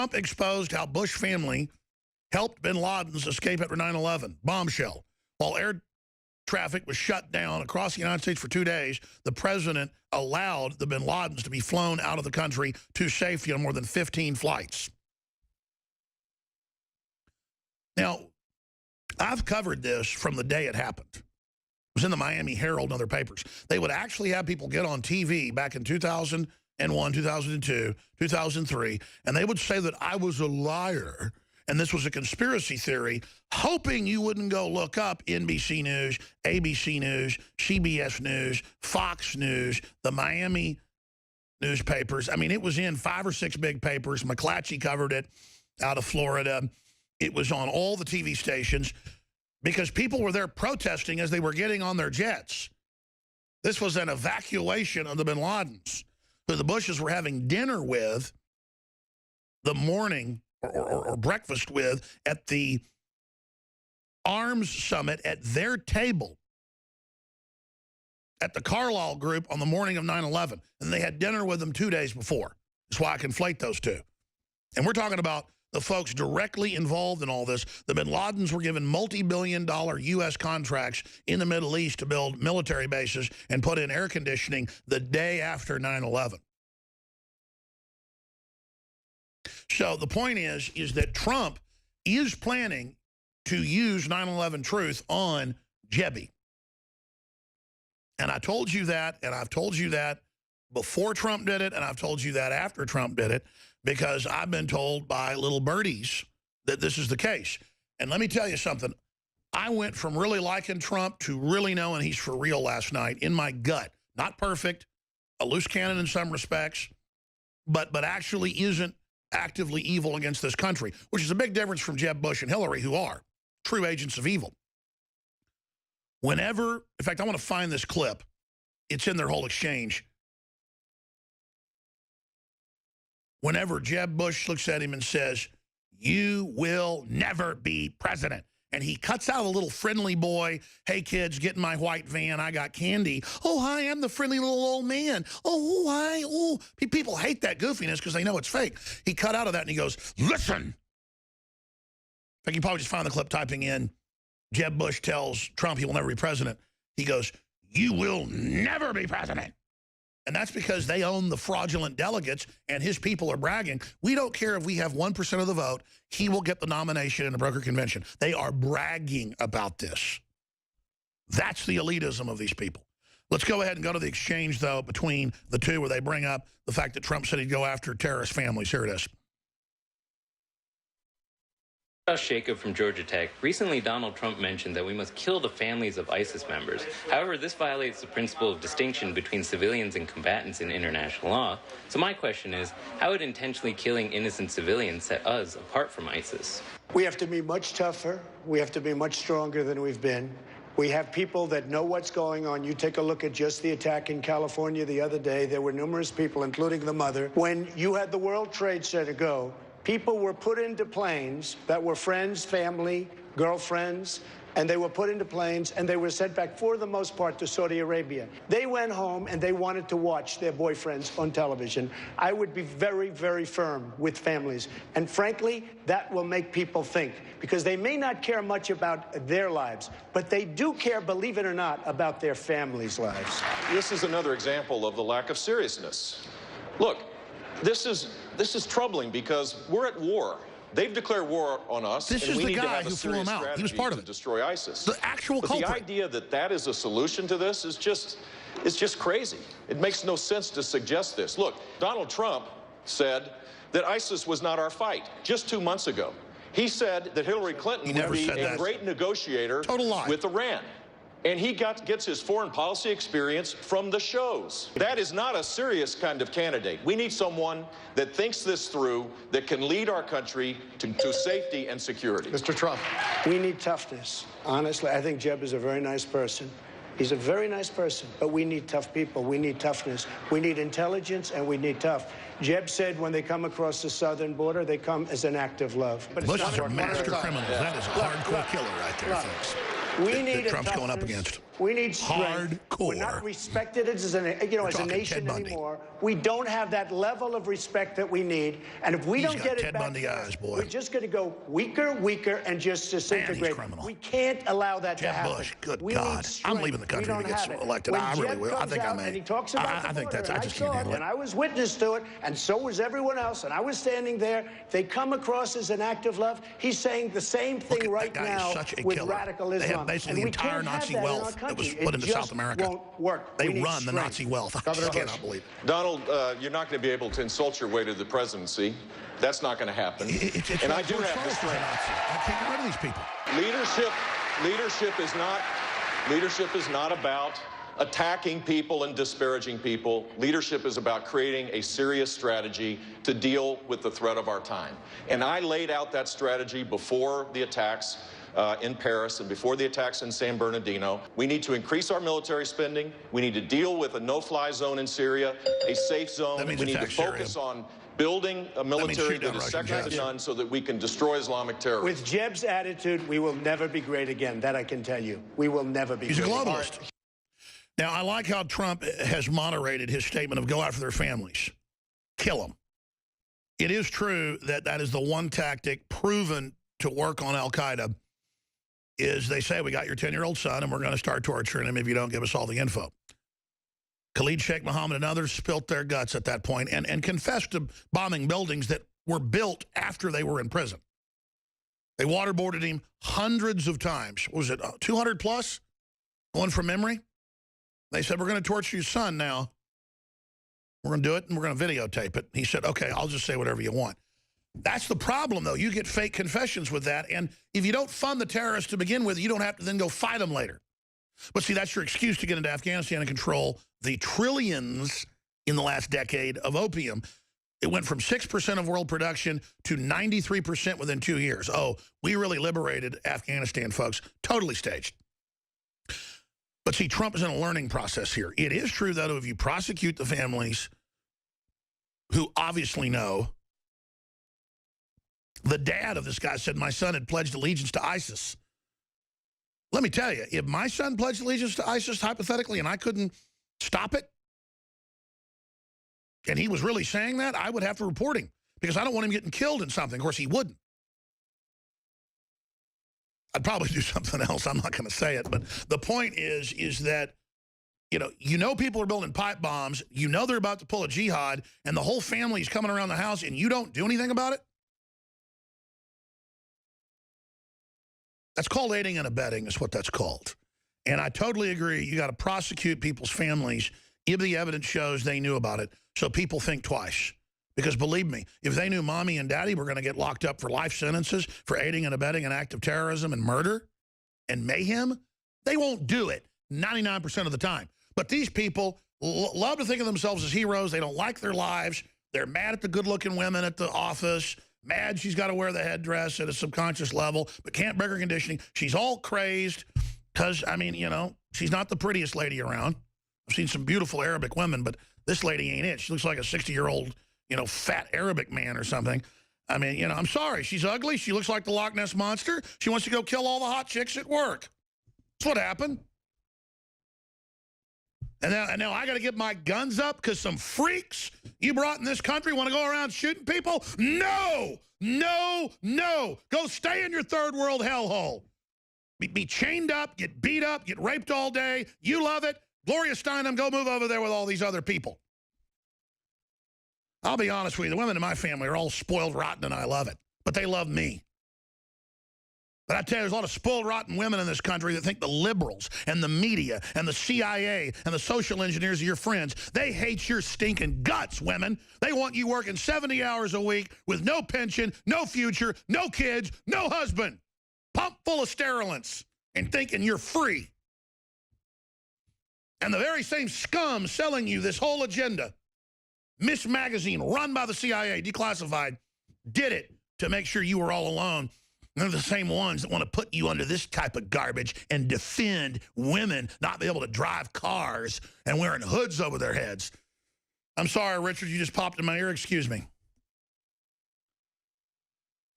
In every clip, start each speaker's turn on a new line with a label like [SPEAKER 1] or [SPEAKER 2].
[SPEAKER 1] Trump exposed how Bush family helped bin Laden's escape after 9/11. Bombshell. While air traffic was shut down across the United States for 2 days, the president allowed the bin Ladens to be flown out of the country to safety on more than 15 flights. Now, I've covered this from the day it happened. It was in the Miami Herald and other papers. They would actually have people get on TV back in 2001, 2002, 2003, and they would say that I was a liar and this was a conspiracy theory, hoping you wouldn't go look up NBC News, ABC News, CBS News, Fox News, the Miami newspapers. I mean, it was in 5 or 6 big papers. McClatchy covered it out of Florida. It was on all the TV stations because people were there protesting as they were getting on their jets. This was an evacuation of the bin Ladens, who the Bushes were having dinner with the morning or breakfast with at the Arms Summit at their table at the Carlyle Group on the morning of 9/11. And they had dinner with them 2 days before. That's why I conflate those two. And we're talking about the folks directly involved in all this. The bin Ladens were given multi-billion-dollar U.S. contracts in the Middle East to build military bases and put in air conditioning the day after 9/11. So the point is that Trump is planning to use 9/11 truth on Jebby. And I told you that, and I've told you that before Trump did it, and I've told you that after Trump did it, because I've been told by little birdies that this is the case. And let me tell you something. I went from really liking Trump to really knowing he's for real last night in my gut. Not perfect, a loose cannon in some respects, but actually isn't actively evil against this country, which is a big difference from Jeb Bush and Hillary, who are true agents of evil. Whenever, in fact, I want to find this clip. It's in their whole exchange. Whenever Jeb Bush looks at him and says, "You will never be president," and he cuts out a little friendly boy, "Hey, kids, get in my white van. I got candy. Oh, hi, I'm the friendly little old man. Oh, hi, oh." People hate that goofiness because they know it's fake. He cut out of that and he goes, "Listen." In fact, you probably just find the clip typing in, Jeb Bush tells Trump he will never be president. He goes, "You will never be president." And that's because they own the fraudulent delegates, and his people are bragging. We don't care if we have 1% of the vote. He will get the nomination in the broker convention. They are bragging about this. That's the elitism of these people. Let's go ahead and go to the exchange, though, between the two, where they bring up the fact that Trump said he'd go after terrorist families. Here it is.
[SPEAKER 2] Jacob from Georgia Tech. Recently, Donald Trump mentioned that we must kill the families of ISIS members. However, this violates the principle of distinction between civilians and combatants in international law. So my question is, how would intentionally killing innocent civilians set us apart from ISIS?
[SPEAKER 3] We have to be much tougher. We have to be much stronger than we've been. We have people that know what's going on. You take a look at just the attack in California the other day. There were numerous people, including the mother. When you had the World Trade Center go, people were put into planes that were friends, family, girlfriends, and they were put into planes and they were sent back, for the most part, to Saudi Arabia. They went home and they wanted to watch their boyfriends on television. I would be very, very firm with families. And frankly, that will make people think, because they may not care much about their lives, but they do care, believe it or not, about their families' lives.
[SPEAKER 4] This is another example of the lack of seriousness. Look, this is troubling because we're at war. They've declared war on us, and we need to have a serious strategy
[SPEAKER 1] He was part of
[SPEAKER 4] to
[SPEAKER 1] it.
[SPEAKER 4] Destroy ISIS.
[SPEAKER 1] The actual
[SPEAKER 4] but
[SPEAKER 1] culprit.
[SPEAKER 4] the idea that that is a solution to this is just crazy. It makes no sense to suggest this. Look, Donald Trump said that ISIS was not our fight just 2 months ago. He said that Hillary Clinton would be a great negotiator with Iran. And he gets his foreign policy experience from the shows. That is not a serious kind of candidate. We need someone that thinks this through, that can lead our country to safety and security.
[SPEAKER 3] Mr. Trump. We need toughness. Honestly, I think Jeb is a very nice person. He's a very nice person, but we need tough people. We need toughness. We need intelligence, and we need tough. Jeb said when they come across the southern border, they come as an act of love.
[SPEAKER 1] But Bush is a master criminal. That is a hardcore killer right there, folks.
[SPEAKER 3] We need
[SPEAKER 1] that Trump's going up against.
[SPEAKER 3] We need strength.
[SPEAKER 1] Hardcore.
[SPEAKER 3] We're not respected as a nation anymore. We don't have that level of respect that we need. And if we don't get it back, we're just going to go weaker, and just disintegrate. We can't allow that to happen.
[SPEAKER 1] Bush, good God. I'm leaving the country if he gets elected. I really will. I think I may.
[SPEAKER 3] And he talks about
[SPEAKER 1] I think that's, I just can't handle it.
[SPEAKER 3] And I was witness to it, and so was everyone else. And I was standing there. They come across as an act of love. He's saying the same thing right now with radical Islam.
[SPEAKER 1] They have basically the entire Nazi wealth that was put into South America.
[SPEAKER 3] Won't work.
[SPEAKER 1] They run the Nazi wealth. I just cannot believe it.
[SPEAKER 4] Donald, you're not going to be able to insult your way to the presidency. That's not going to happen. And I do have the strength.
[SPEAKER 1] I can't get rid of these people.
[SPEAKER 4] Leadership is not about attacking people and disparaging people. Leadership is about creating a serious strategy to deal with the threat of our time. And I laid out that strategy before the attacks in Paris and before the attacks in San Bernardino. We need to increase our military spending. We need to deal with a no-fly zone in Syria, a safe zone. We need to focus on building a military that is second to none so that we can destroy Islamic terrorism.
[SPEAKER 3] With Jeb's attitude, we will never be great again. That I can tell you. We will never be great.
[SPEAKER 1] He's a globalist. Now, I like how Trump has moderated his statement of go after their families. Kill them. It is true that that is the one tactic proven to work on al-Qaeda is they say, we got your 10-year-old son and we're going to start torturing him if you don't give us all the info. Khalid Sheikh Mohammed and others spilt their guts at that point and confessed to bombing buildings that were built after they were in prison. They waterboarded him hundreds of times. What was it 200 plus? One from memory? They said, we're going to torture your son now. We're going to do it and we're going to videotape it. He said, okay, I'll just say whatever you want. That's the problem, though. You get fake confessions with that. And if you don't fund the terrorists to begin with, you don't have to then go fight them later. But see, that's your excuse to get into Afghanistan and control the trillions in the last decade of opium. It went from 6% of world production to 93% within 2 years. Oh, we really liberated Afghanistan, folks. Totally staged. But see, Trump is in a learning process here. It is true, though, if you prosecute the families who obviously know. The dad of this guy said my son had pledged allegiance to ISIS. Let me tell you, if my son pledged allegiance to ISIS, hypothetically, and I couldn't stop it, and he was really saying that, I would have to report him because I don't want him getting killed in something. Of course, he wouldn't. I'd probably do something else. I'm not going to say it. But the point is that, you know people are building pipe bombs. You know they're about to pull a jihad, and the whole family is coming around the house, and you don't do anything about it? That's called aiding and abetting is what that's called. And I totally agree. You got to prosecute people's families if the evidence shows they knew about it so people think twice. Because believe me, if they knew mommy and daddy were going to get locked up for life sentences for aiding and abetting an act of terrorism and murder and mayhem, they won't do it 99% of the time. But these people love to think of themselves as heroes. They don't like their lives. They're mad at the good-looking women at the office. Mad she's got to wear the headdress at a subconscious level, but can't break her conditioning. She's all crazed because, I mean, she's not the prettiest lady around. I've seen some beautiful Arabic women, but this lady ain't it. She looks like a 60-year-old, fat Arabic man or something. I mean, I'm sorry. She's ugly. She looks like the Loch Ness Monster. She wants to go kill all the hot chicks at work. That's what happened. And now I got to get my guns up because some freaks you brought in this country want to go around shooting people? No, no, no. Go stay in your third world hellhole. Be chained up, get beat up, get raped all day. You love it. Gloria Steinem, go move over there with all these other people. I'll be honest with you. The women in my family are all spoiled rotten, and I love it. But they love me. But I tell you, there's a lot of spoiled, rotten women in this country that think the liberals and the media and the CIA and the social engineers are your friends. They hate your stinking guts, women. They want you working 70 hours a week with no pension, no future, no kids, no husband, pumped full of sterilants and thinking you're free. And the very same scum selling you this whole agenda, Miss Magazine, run by the CIA, declassified, did it to make sure you were all alone. They're the same ones that want to put you under this type of garbage and defend women not be able to drive cars and wearing hoods over their heads. I'm sorry, Richard, you just popped in my ear. Excuse me.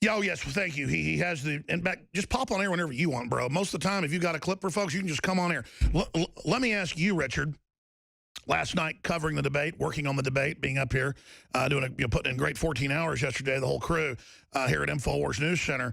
[SPEAKER 1] Yeah, oh, yes, well, thank you. He has the, in fact, just pop on air whenever you want, bro. Most of the time, if you got a clip for folks, you can just come on air. Let me ask you, Richard, last night covering the debate, working on the debate, being up here, putting in great 14 hours yesterday, the whole crew here at InfoWars News Center.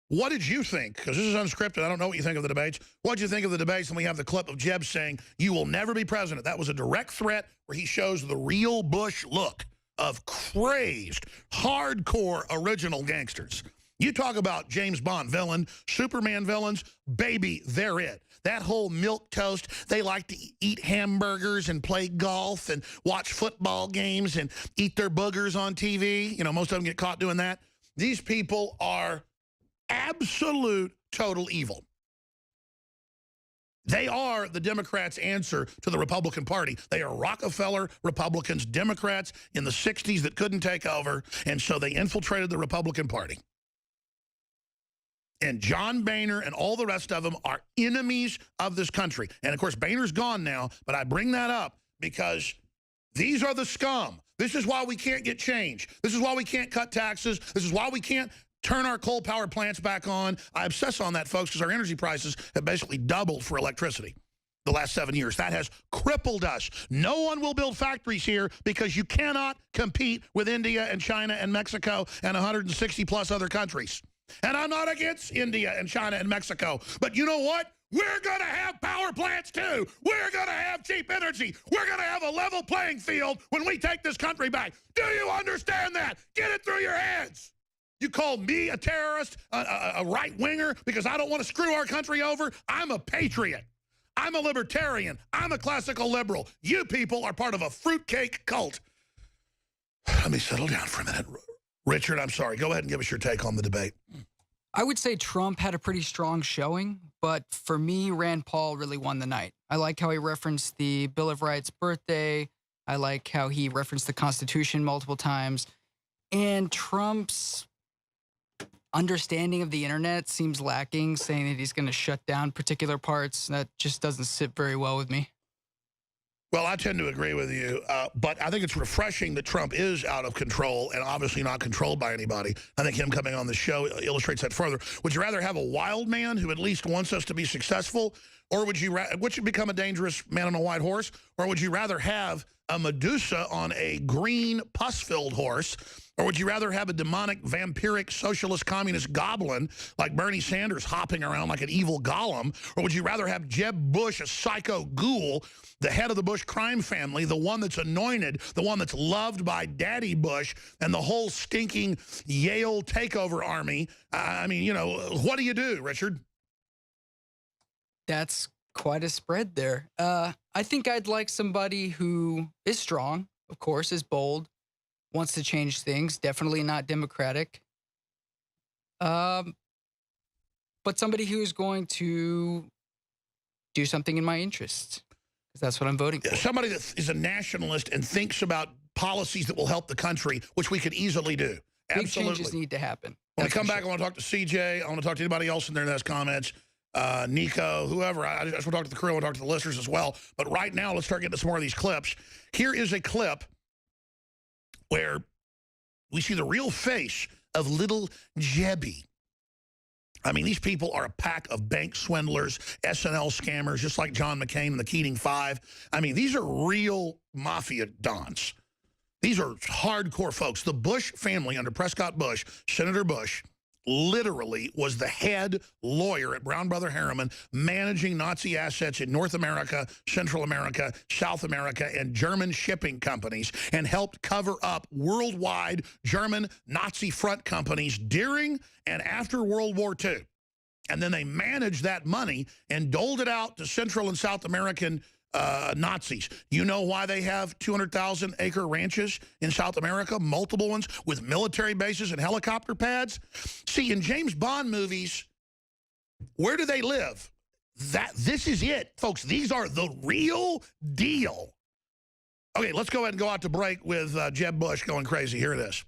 [SPEAKER 1] What did you think? Because this is unscripted. I don't know what you think of the debates. What did you think of the debates? And we have the clip of Jeb saying, "You will never be president." That was a direct threat where he shows the real Bush look of crazed, hardcore, original gangsters. You talk about James Bond villain, Superman villains, baby, they're it. That whole milquetoast, they like to eat hamburgers and play golf and watch football games and eat their boogers on TV. You know, most of them get caught doing that. These people are absolute total evil. They are the Democrats' answer to the Republican Party. They are Rockefeller Republicans, Democrats in the 60s that couldn't take over, and so they infiltrated the Republican Party. And John Boehner and all the rest of them are enemies of this country. And, of course, Boehner's gone now, but I bring that up because these are the scum. This is why we can't get change. This is why we can't cut taxes. This is why we can't turn our coal power plants back on. I obsess on that, folks, because our energy prices have basically doubled for electricity the last 7 years. That has crippled us. No one will build factories here because you cannot compete with India and China and Mexico and 160 plus other countries. And I'm not against India and China and Mexico, but you know what? We're going to have power plants too. We're going to have cheap energy. We're going to have a level playing field when we take this country back. Do you understand that? Get it through your heads. You call me a terrorist, a right-winger, because I don't want to screw our country over? I'm a patriot. I'm a libertarian. I'm a classical liberal. You people are part of a fruitcake cult. Let me settle down for a minute. Richard, I'm sorry. Go ahead and give us your take on the debate.
[SPEAKER 5] I would say Trump had a pretty strong showing, but for me, Rand Paul really won the night. I like how he referenced the Bill of Rights birthday. I like how he referenced the Constitution multiple times. And Trump's understanding of the internet seems lacking, saying that he's going to shut down particular parts. That just doesn't sit very well with me.
[SPEAKER 1] Well, I tend to agree with you, but I think it's refreshing that Trump is out of control and obviously not controlled by anybody. I think him coming on the show illustrates that further. Would you rather have a wild man who at least wants us to be successful, or would you become a dangerous man on a white horse, or would you rather have a Medusa on a green pus-filled horse, or would you rather have a demonic, vampiric, socialist, communist goblin like Bernie Sanders hopping around like an evil golem? Or would you rather have Jeb Bush, a psycho ghoul, the head of the Bush crime family, the one that's anointed, the one that's loved by Daddy Bush, and the whole stinking Yale takeover army? I mean, you know, what do you do, Richard?
[SPEAKER 5] That's quite a spread there. I think I'd like somebody who is strong, of course, is bold, wants to change things, definitely not democratic. But somebody who is going to do something in my interests, because that's what I'm voting for.
[SPEAKER 1] Somebody that is a nationalist and thinks about policies that will help the country, which we could easily do.
[SPEAKER 5] Big
[SPEAKER 1] Absolutely.
[SPEAKER 5] changes need to happen.
[SPEAKER 1] When I come back, I want to talk to CJ. I want to talk to anybody else in there that has comments. Nico, whoever. I just want to talk to the crew. I want to talk to the listeners as well. But right now, let's start getting to some more of these clips. Here is a clip where we see the real face of little Jebby. I mean, these people are a pack of bank swindlers, SNL scammers, just like John McCain and the Keating Five. I mean, these are real mafia dons. These are hardcore folks. The Bush family under Prescott Bush, Senator Bush, literally was the head lawyer at Brown Brother Harriman, managing Nazi assets in North America, Central America, South America, and German shipping companies, and helped cover up worldwide German Nazi front companies during and after World War II. And then they managed that money and doled it out to Central and South American Nazis. You know why they have 200,000-acre ranches in South America, multiple ones with military bases and helicopter pads? See, in James Bond movies, where do they live? This is it, folks. These are the real deal. Okay, let's go ahead and go out to break with Jeb Bush going crazy. Here it is.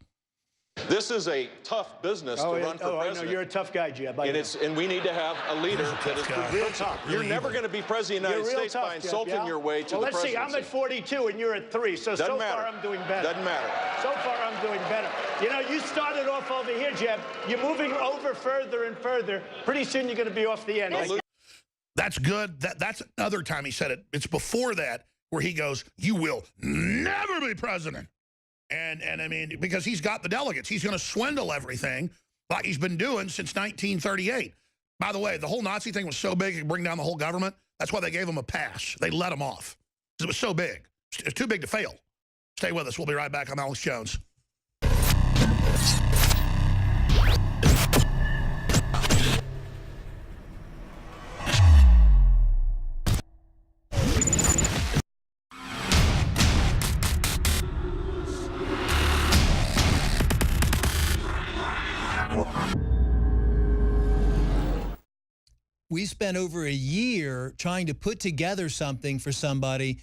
[SPEAKER 4] This is a tough business to run for
[SPEAKER 3] I know.
[SPEAKER 4] president.
[SPEAKER 3] You're a tough guy, Jeb.
[SPEAKER 4] And we need to have a leader that is
[SPEAKER 3] real tough.
[SPEAKER 4] You're never going to be president of the United States by insulting your way to the presidency.
[SPEAKER 3] Let's see. I'm at 42 and you're at 3. So far I'm doing better.
[SPEAKER 4] Doesn't matter.
[SPEAKER 3] So far I'm doing better. You know, you started off over here, Jeb. You're moving over further and further. Pretty soon you're going to be off the end.
[SPEAKER 1] That's good. That's another time he said it. It's before that where he goes, you will never be president. And I mean, because he's got the delegates. He's going to swindle everything like he's been doing since 1938. By the way, the whole Nazi thing was so big it could bring down the whole government. That's why they gave him a pass. They let him off. Because it was so big. It's too big to fail. Stay with us. We'll be right back. I'm Alex Jones.
[SPEAKER 6] We spent over a year trying to put together something for somebody,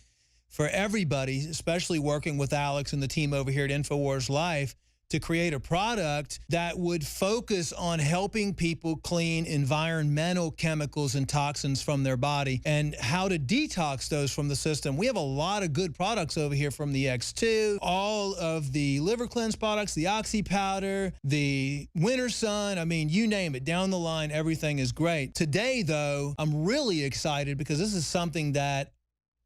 [SPEAKER 6] for everybody, especially working with Alex and the team over here at InfoWars Life, to create a product that would focus on helping people clean environmental chemicals and toxins from their body and how to detox those from the system. We have a lot of good products over here from the X2, all of the liver cleanse products, the Oxy powder, the Winter Sun. I mean, you name it. Down the line, everything is great. Today, though, I'm really excited because this is something that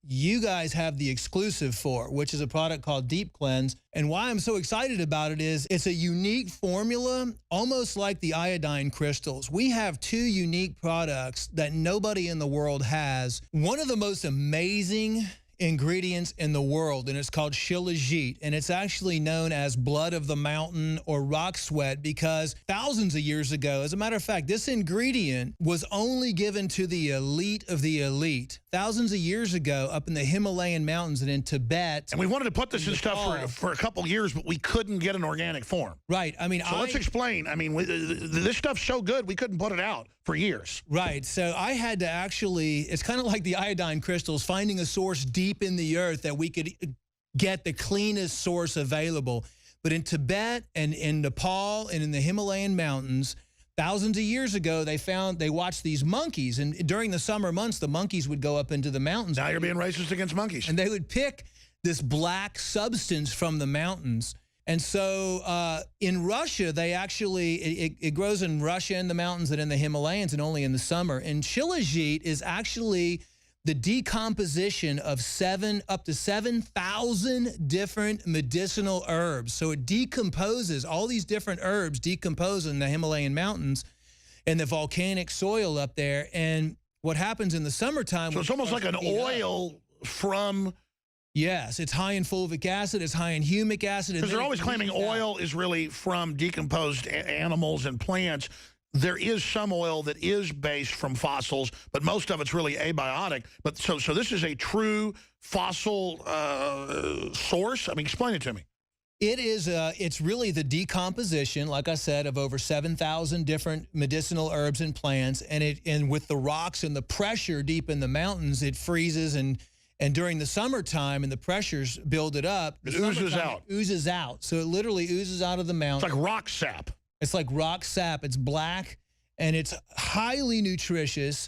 [SPEAKER 6] you guys have the exclusive for, which is a product called Deep Cleanse. And why I'm so excited about it is it's a unique formula, almost like the iodine crystals. We have 2 unique products that nobody in the world has. One of the most amazing ingredients in the world, and it's called shilajit, and it's actually known as blood of the mountain or rock sweat because thousands of years ago, as a matter of fact, this ingredient was only given to the elite of the elite. Thousands of years ago up in the Himalayan mountains and in Tibet.
[SPEAKER 1] And we wanted to put this in stuff for a couple years, but we couldn't get an organic form.
[SPEAKER 6] Right. I mean,
[SPEAKER 1] so let's explain. I mean, this stuff's so good, we couldn't put it out for years.
[SPEAKER 6] Right. So I had to actually, it's kind of like the iodine crystals, finding a source deep in the earth that we could get the cleanest source available. But in Tibet and in Nepal and in the Himalayan mountains, thousands of years ago, they watched these monkeys. And during the summer months, the monkeys would go up into the mountains.
[SPEAKER 1] Now you're being racist against monkeys.
[SPEAKER 6] And they would pick this black substance from the mountains. And so in Russia, they actually, it grows in Russia in the mountains and in the Himalayas and only in the summer. And shilajit is actually the decomposition of up to 7,000 different medicinal herbs. So it decomposes, all these different herbs decompose in the Himalayan mountains and the volcanic soil up there. And what happens in the summertime...
[SPEAKER 1] So it's almost like an oil from...
[SPEAKER 6] Yes, it's high in fulvic acid, it's high in humic acid.
[SPEAKER 1] Because they're always claiming oil is really from decomposed animals and plants. There is some oil that is based from fossils, but most of it's really abiotic. But so this is a true fossil source? I mean, explain it to me.
[SPEAKER 6] It is, it's really the decomposition, like I said, of over 7,000 different medicinal herbs and plants. And with the rocks and the pressure deep in the mountains, it freezes and during the summertime and the pressures build it up,
[SPEAKER 1] it oozes out.
[SPEAKER 6] It oozes out. So it literally oozes out of the mountain.
[SPEAKER 1] It's like rock sap.
[SPEAKER 6] It's like rock sap. It's black and it's highly nutritious.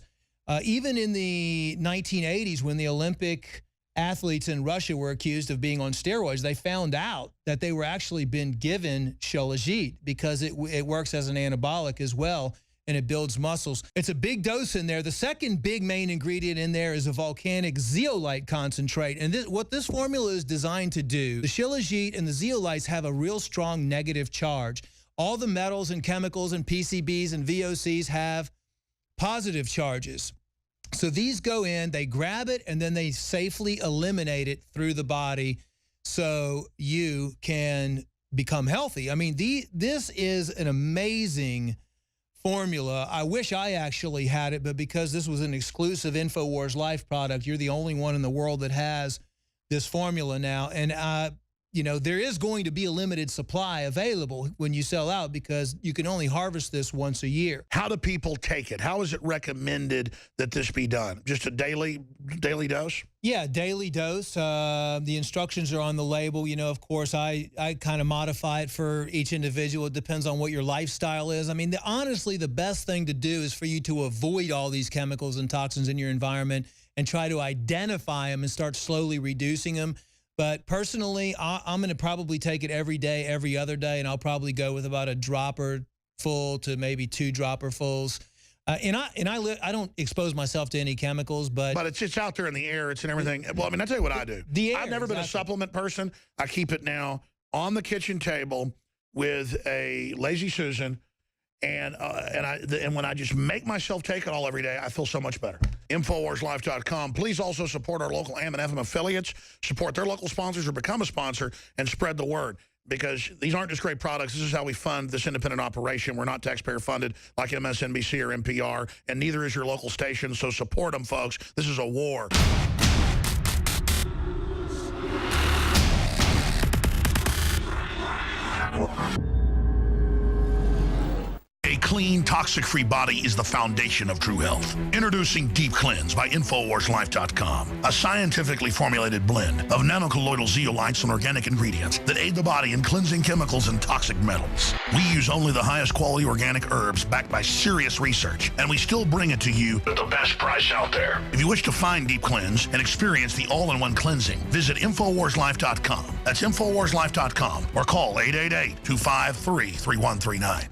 [SPEAKER 6] Even in the 1980s, when the Olympic athletes in Russia were accused of being on steroids, they found out that they were actually been given shilajit because it works as an anabolic as well. And it builds muscles. It's a big dose in there. The second big main ingredient in there is a volcanic zeolite concentrate. And what this formula is designed to do, the shilajit and the zeolites have a real strong negative charge. All the metals and chemicals and PCBs and VOCs have positive charges. So these go in, they grab it, and then they safely eliminate it through the body so you can become healthy. I mean, this is an amazing formula. I wish I actually had it, but because this was an exclusive InfoWars Life product, you're the only one in the world that has this formula now. And you know, there is going to be a limited supply available when you sell out because you can only harvest this once a year.
[SPEAKER 1] How do people take it? How is it recommended that this be done? Just a daily dose?
[SPEAKER 6] Yeah, daily dose. The instructions are on the label. You know, of course, I kind of modify it for each individual. It depends on what your lifestyle is. I mean, honestly, the best thing to do is for you to avoid all these chemicals and toxins in your environment and try to identify them and start slowly reducing them. But personally, I'm going to probably take it every day, every other day, and I'll probably go with about a dropper full to maybe 2 dropper fulls. I don't expose myself to any chemicals, but
[SPEAKER 1] it's out there in the air. It's in everything. Well, I mean, I tell you what I do. I've never been a supplement person. I keep it now on the kitchen table with a Lazy Susan, and when I just make myself take it all every day, I feel so much better. InfoWarsLife.com. Please also support our local AM and FM affiliates, support their local sponsors or become a sponsor, and spread the word. Because these aren't just great products. This is how we fund this independent operation. We're not taxpayer funded like MSNBC or NPR, and neither is your local station, so support them, folks. This is a war. A clean, toxic-free body is the foundation of true health. Introducing Deep Cleanse by InfoWarsLife.com, a scientifically formulated blend of nanocolloidal zeolites and organic ingredients that aid the body in cleansing chemicals and toxic metals. We use only the highest quality organic herbs backed by serious research, and we still bring it to you at the best price out there. If you wish to find Deep Cleanse and experience the all-in-one cleansing, visit InfoWarsLife.com. That's InfoWarsLife.com or call 888-253-3139.